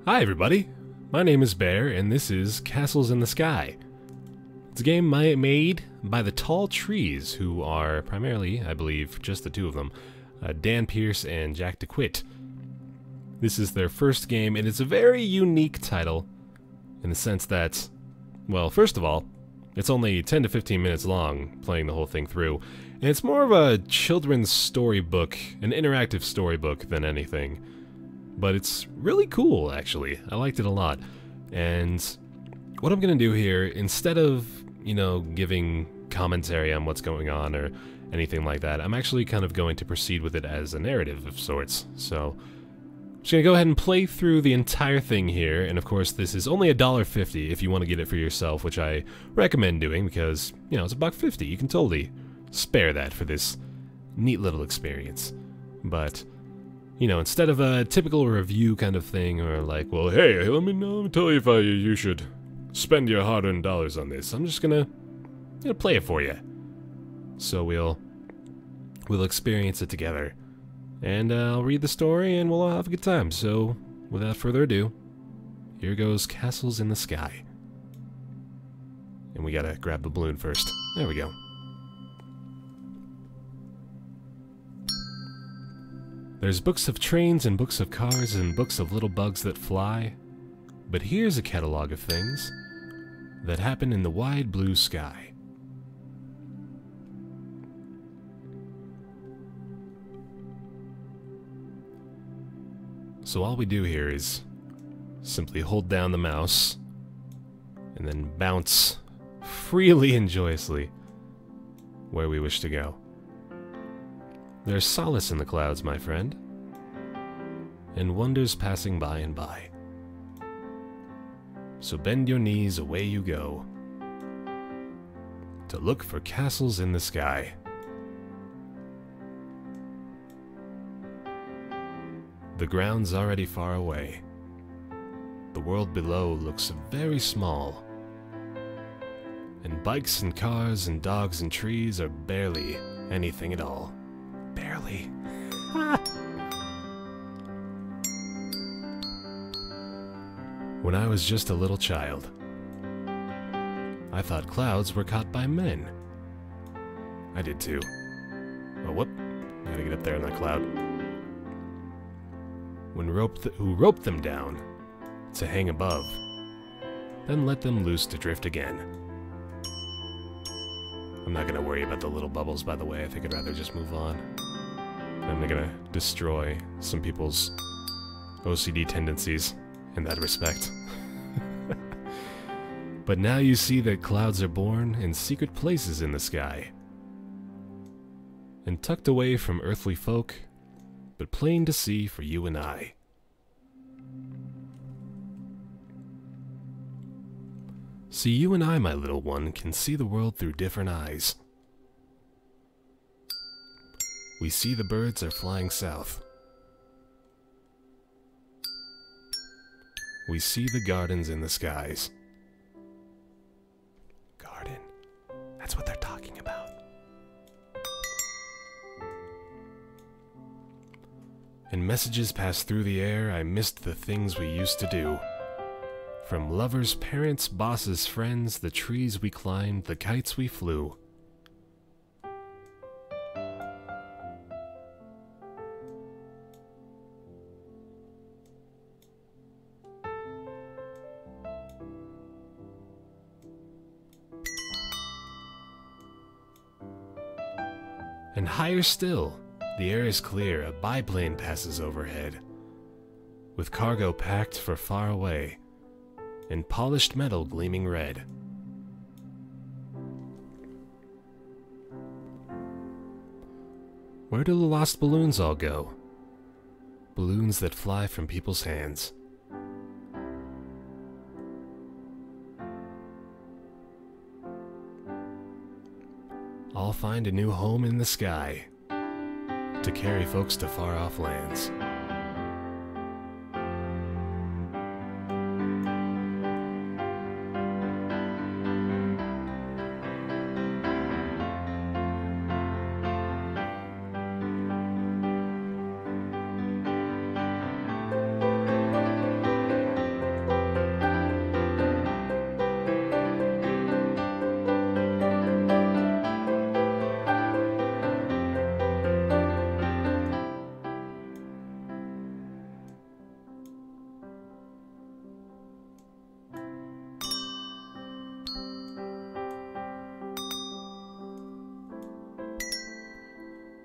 Hi everybody, my name is Baer and this is Castles in the Sky. It's a game made by the Tall Trees, who are primarily, I believe, just the two of them, Dan Pierce and Jack DeQuitt. This is their first game and it's a very unique title in the sense that, well, first of all, it's only 10 to 15 minutes long playing the whole thing through, and it's more of a children's storybook, an interactive storybook than anything. But it's really cool, actually. I liked it a lot. And what I'm going to do here, instead of, giving commentary on what's going on or anything like that, I'm actually kind of going to proceed with it as a narrative of sorts. So, I'm just going to go ahead and play through the entire thing here. And of course, this is only $1.50 if you want to get it for yourself, which I recommend doing because, it's $1.50. You can totally spare that for this neat little experience. But instead of a typical review kind of thing, or like, well, hey, let me tell you if you should spend your hard-earned dollars on this, I'm just gonna play it for you. So we'll experience it together, and I'll read the story, and we'll all have a good time. So, without further ado, here goes Castles in the Sky. And we gotta grab the balloon first. There we go. There's books of trains and books of cars and books of little bugs that fly, but here's a catalog of things that happen in the wide blue sky. So all we do here is simply hold down the mouse and then bounce freely and joyously where we wish to go. There's solace in the clouds, my friend, and wonders passing by and by. So bend your knees, away you go, to look for castles in the sky. The ground's already far away. The world below looks very small, and bikes and cars and dogs and trees are barely anything at all. Barely. When I was just a little child, I thought clouds were caught by men. I did too. Oh, whoop. Gotta get up there in that cloud. Who roped them down to hang above, then let them loose to drift again. I'm not gonna worry about the little bubbles, by the way. I think I'd rather just move on. I'm gonna destroy some people's OCD tendencies in that respect. But now you see that clouds are born in secret places in the sky, and tucked away from earthly folk, but plain to see for you and I. See, you and I, my little one, can see the world through different eyes. We see the birds are flying south. We see the gardens in the skies. Garden. That's what they're talking about. And messages pass through the air. I missed the things we used to do. From lovers, parents, bosses, friends, the trees we climbed, the kites we flew. And higher still, the air is clear, a biplane passes overhead, with cargo packed for far away, and polished metal gleaming red. Where do the lost balloons all go? Balloons that fly from people's hands. I'll find a new home in the sky to carry folks to far-off lands.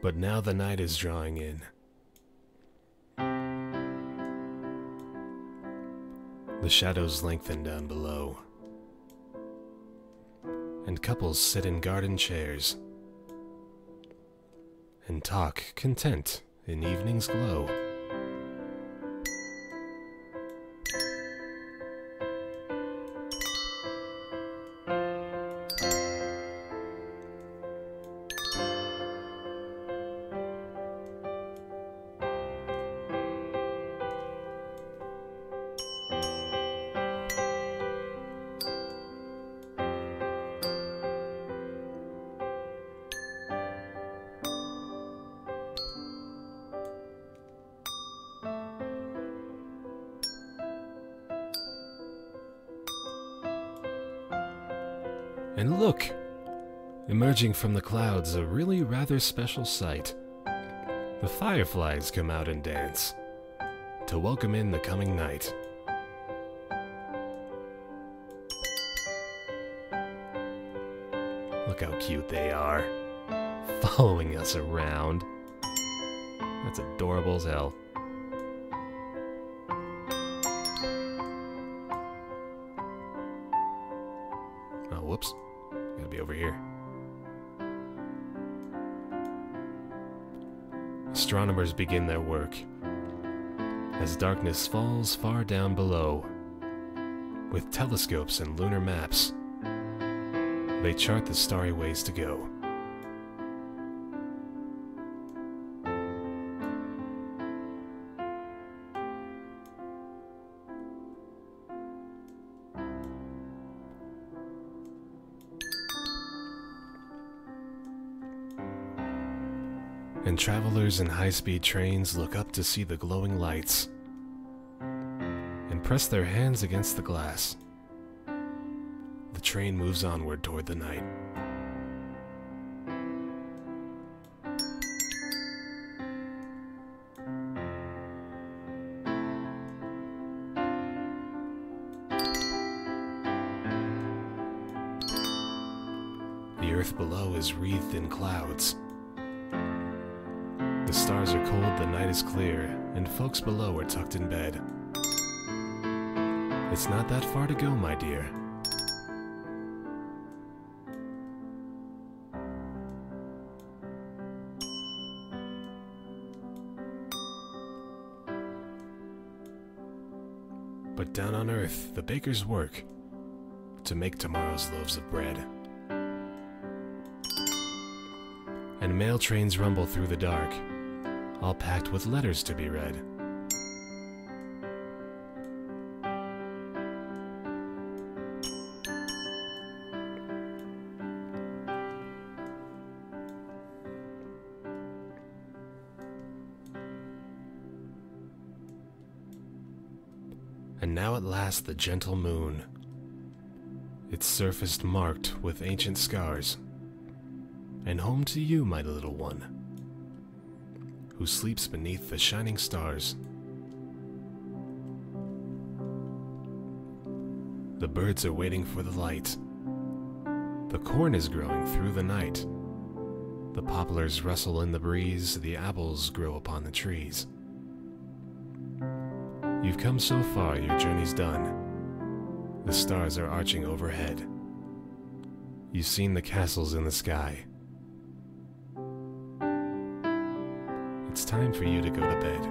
But now the night is drawing in. The shadows lengthen down below, and couples sit in garden chairs and talk content in evening's glow. And look! Emerging from the clouds, a really rather special sight. The fireflies come out and dance to welcome in the coming night. Look how cute they are, following us around. That's adorable as hell. Oh, whoops. Gotta be over here. Astronomers begin their work as darkness falls far down below. With telescopes and lunar maps, they chart the starry ways to go. And travelers in high-speed trains look up to see the glowing lights and press their hands against the glass. The train moves onward toward the night. The earth below is wreathed in clouds. The stars are cold, the night is clear, and folks below are tucked in bed. It's not that far to go, my dear. But down on earth, the bakers work to make tomorrow's loaves of bread. And mail trains rumble through the dark, all packed with letters to be read. And now at last the gentle moon, its surface marked with ancient scars, and home to you, my little one, who sleeps beneath the shining stars. The birds are waiting for the light. The corn is growing through the night. The poplars rustle in the breeze, the apples grow upon the trees. You've come so far, your journey's done. The stars are arching overhead. You've seen the castles in the sky. It's time for you to go to bed.